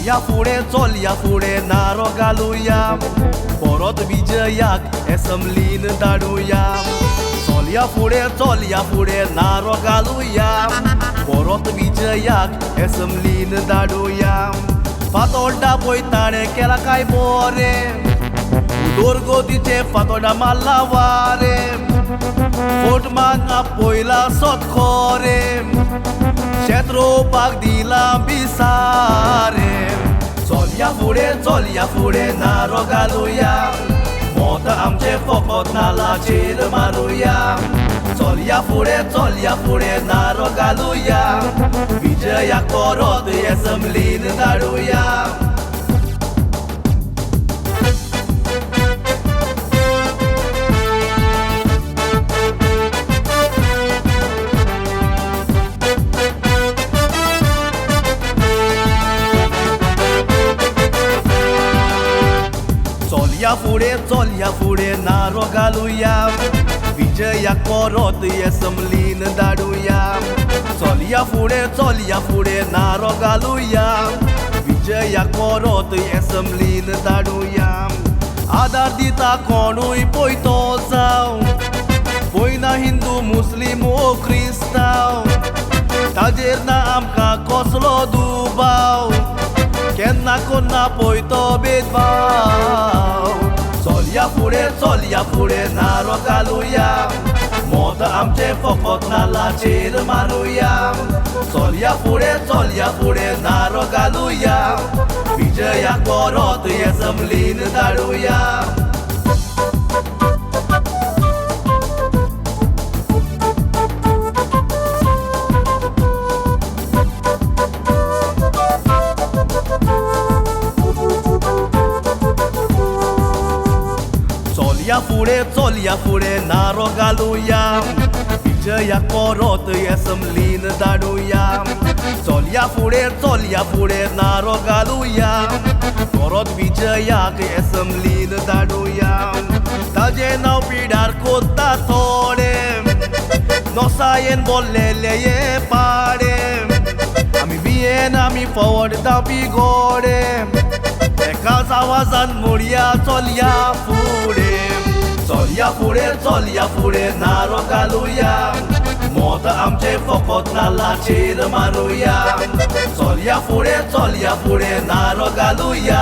चोलया फुडें नारो घालुया परत विजयाक हे समलीन धाडुया चोलया फुडें नारो घालुया परत विजयाक हे समलीन धाडुया फातोड्डा पळय ताणें केला काय बरें दोरगोदीचे फातोड्डा मारला वारें फोट मागना पयला सोत खोरें शेत रोवपाक दिला बिसारें चोलया फुडें नारो घालुया मोत आमचे फकत नाल्लाचेर मारुया चोलया फुडें नारो घालुया विजयाक परत हे समलीन धाडुया चोलया फुडें नारो घालुया विजयाक परत हे समलीन धाडुया चोलया फुडें नारो घालुया विजयाक परत हे समलीन धाडुया आदार दिता कोणूय पळयतो जावं पळयना हिंदू मुस्लीम वो क्रिस्तांव ताजेर ना आमकां कसलो दुबाव केन्ना कोन्ना पळयतो भेदभाव चोलया फुडें नारो घालुया मोत आमचे फकत नाल्लाचेर मारुया चोलया फुडें नारो घालुया विजयाक परत हे समलीन धाडुया चोलया फुडें नारो घालुया विजयाक परत हे समलीन धाडुया चोलया फुडें नारो घालुया परत विजयाक हे समलीन धाडुया ताजें नांव पिड्यार कोत्ता थोडे नोसायेन बोल्लेले हे पाडे आमी बियेन आमी फवड धांवपी घोडे एकाच आवाजान म्हणया चोलया फुडें नारो घालुया मोत आमचे फकत नाल्लाचेर मारुया चोलया फुडें नारो घालुया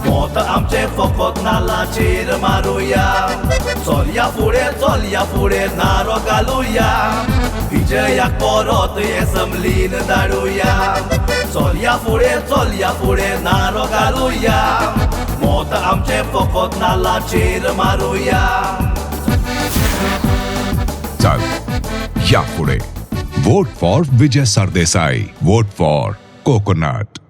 मोत आमचे फकत नाल्लाचेर मारुया चोलया फुडें नारो घालुया विजयाक परत हे समलीन धाडुया चोलया फुडें नारो घालुया मोत आमचे फकत नाल्लाचेर मारुया चल यापुढे vote for Vijay Sardesai vote for coconut